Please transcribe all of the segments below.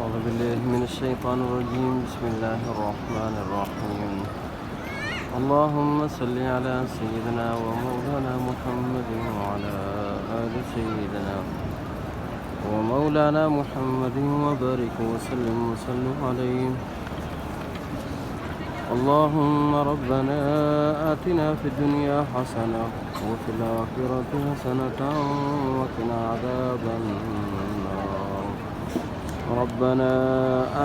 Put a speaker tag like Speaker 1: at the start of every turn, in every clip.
Speaker 1: أعوذ بالله من الشيطان الرجيم. بسم الله الرحمن الرحيم. اللهم صل على سيدنا ومولانا محمد وعلى آل سيدنا ومولانا محمد وبارك وسلم عليه. اللهم ربنا آتنا في الدنيا حسنة وفي الآخرة حسنة وقنا عذاب النار. ربنا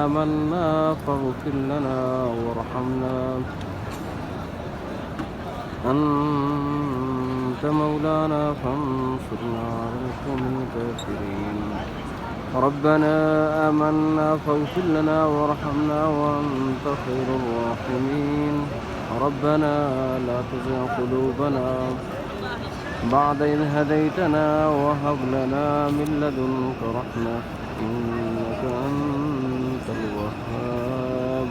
Speaker 1: آمنا فاغفر لنا وارحمنا أنت مولانا فانصرنا على القوم الكافرين. ربنا آمنا فاغفر لنا وارحمنا وأنت خير الراحمين. ربنا لا تزغ قلوبنا بعد إذ هديتنا وهب لنا من لدنك رحمة إنك أنت الوهاب.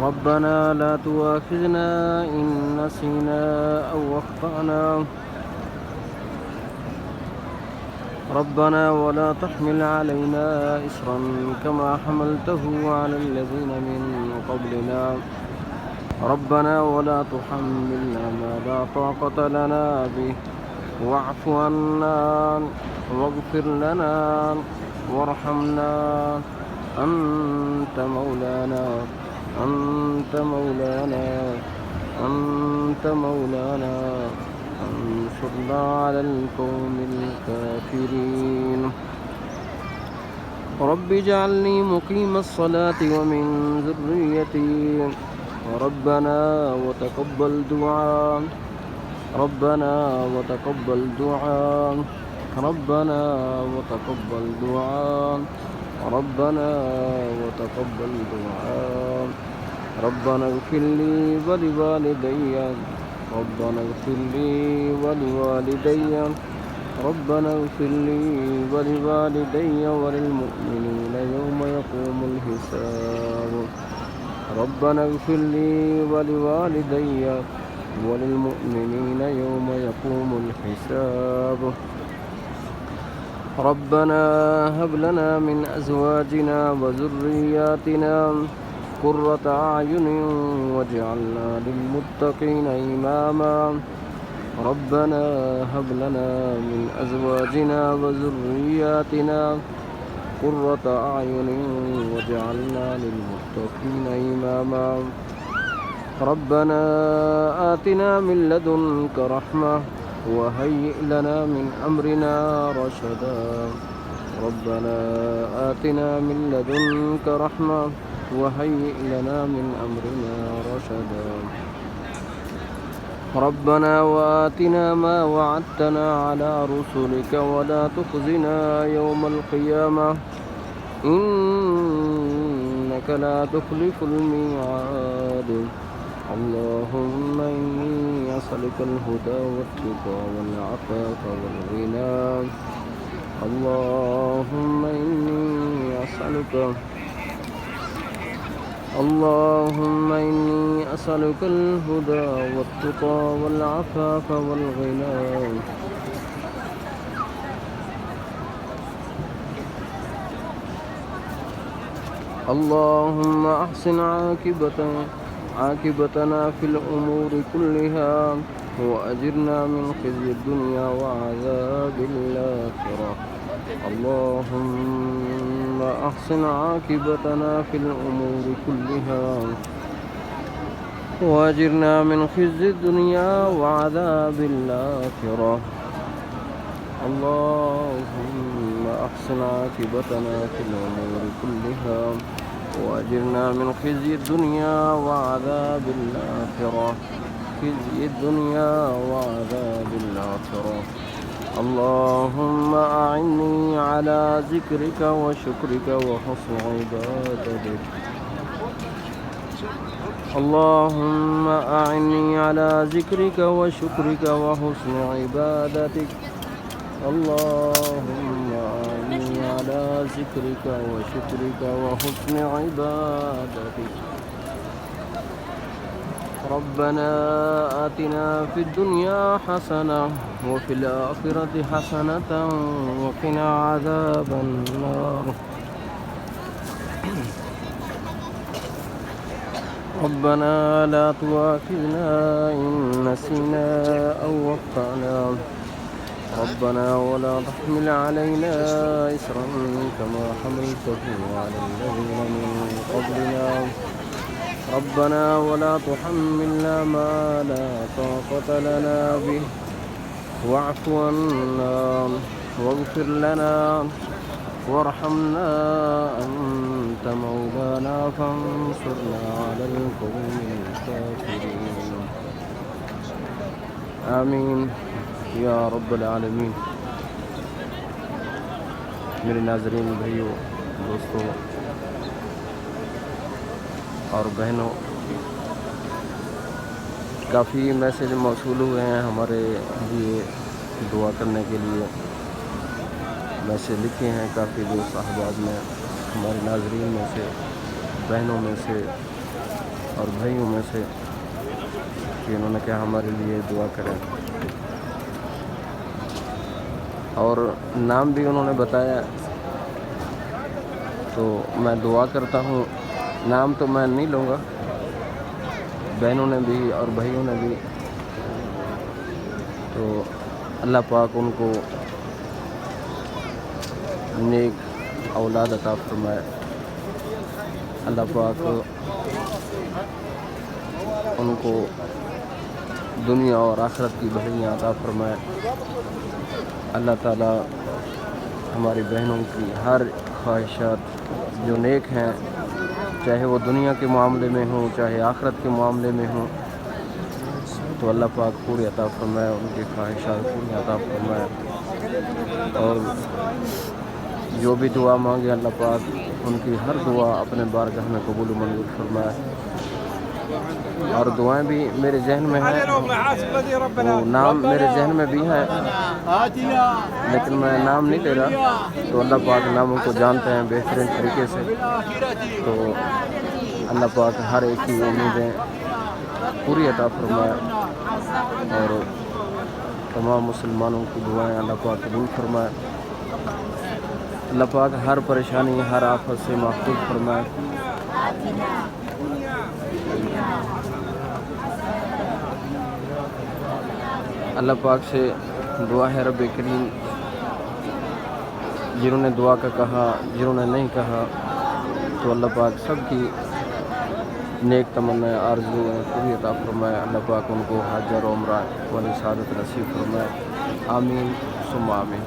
Speaker 1: ربنا لا تؤاخذنا إن نسينا أو أخطأنا. ربنا ولا تحمل علينا إصرا كما حملته على الذين من قبلنا. ربنا ولا تحملنا ما لا طاقة لنا به واعف عنا واغفر لنا وارحمنا أنت مولانا انصرنا على القوم الكافرين. رب اجعلني مقيم الصلاة ومن ذريتي ربنا وتقبل دعاء. ربنا وتقبل دعاء. ربنا وتقبل دعاء. ربنا وتقبل دعاء. ربنا اغفر لي ولوالدي. ربنا اغفر لي ولوالدي. ربنا اغفر لي ولوالدي وللمؤمنين يوم يقوم الحساب. ربنا اغفر لي ولوالدي وللمؤمنين يوم يقوم الحساب. ربنا هب لنا من أزواجنا وذرياتنا قرة أعين واجعلنا للمتقين إماما. ربنا هب لنا من أزواجنا وذرياتنا قرة أعين واجعلنا للمتقين إماما. ربنا آتنا من لدنك رحمة وهيئ لنا من أمرنا رشدا. ربنا آتنا من لدنك رحمة وهيئ لنا من أمرنا رشدا. ربنا وآتنا ما وعدتنا على رسلك ولا تخزنا يوم القيامة إنك لا تخلف الميعاد. اللهم إني أسألك الهدى والتقى والعفاف والغنى. اللهم إني أسألك الهدى والتقى والعفاف والغنى. اللهم أحسن عاقبتنا في الأمور كلها وأجرنا من خزي الدنيا وعذاب الآخرة. اللهم أحسن عاقبتنا في الأمور كلها وأجرنا من خزي الدنيا وعذاب الآخرة. اللهم أحسن عاقبتنا في الأمور كلها وأجرنا من خزي الدنيا وعذاب الآخرة. خزي الدنيا وعذاب الآخرة. اللهم أعني على ذكرك وشكرك وحسن عبادتك. اللهم أعني على ذكرك وشكرك وحسن عبادتك. اللهم أعني على ذكرك وشكرك وحسن عبادتك. ربنا آتنا في الدنيا حسنة وفي الآخرة حسنة وقنا عذاب النار. ربنا لا تؤاخذنا إن نسينا أو أخطأنا. ربنا ولا تحمل علينا إصرا كما حملته على الذين من قبلنا. ربنا ولا تحملنا ما لا طاقة لنا به واعف عنا واغفر لنا وارحمنا أنت مولانا فانصرنا على القوم الكافرين. آمین یا رب العالمین. میرے ناظرین بھائیوں دوستوں اور بہنوں، کافی میسیج موصول ہوئے ہیں ہمارے لیے دعا کرنے کے لیے. میسیج لکھے ہیں کافی دوست احباب نے، ہمارے ناظرین میں سے، بہنوں میں سے اور بھائیوں میں سے، کہ انہوں نے کہا ہمارے لیے دعا کریں. اور نام بھی انہوں نے بتایا، تو میں دعا کرتا ہوں. نام تو میں نہیں لوں گا، بہنوں نے بھی اور بھائیوں نے بھی. تو اللہ پاک ان کو نیک اولاد عطا فرمائے. اللہ پاک ان کو دنیا اور آخرت کی بھلائیاں عطا فرمائے. اللہ تعالیٰ ہماری بہنوں کی ہر خواہشات جو نیک ہیں، چاہے وہ دنیا کے معاملے میں ہوں چاہے آخرت کے معاملے میں ہوں، تو اللہ پاک پوری عطا فرمائے، ان کی خواہشات پوری عطا فرمائے. اور جو بھی دعا مانگے اللہ پاک ان کی ہر دعا اپنے بارگاہ میں قبول و منظور فرمائے. اور دعائیں بھی میرے ذہن میں ہیں، وہ نام میرے ذہن میں بھی ہیں، لیکن میں نام نہیں لے رہا. تو اللہ پاک ناموں کو جانتے ہیں بہترین طریقے سے. تو اللہ پاک ہر ایک کی امیدیں پوری عطا فرمائے اور تمام مسلمانوں کی دعائیں اللہ پاک قبول فرمائے. اللہ پاک ہر پریشانی ہر آفت سے محفوظ فرمائے. اللہ پاک سے دعا ہے رب کریم، جنہوں نے دعا کا کہا جنہوں نے نہیں کہا، تو اللہ پاک سب کی نیک تمنا آرزویں پوری عطا فرمائے. اللہ پاک ان کو حج اور عمرہ والی سعادت نصیب فرمائے. آمین ثم آمین.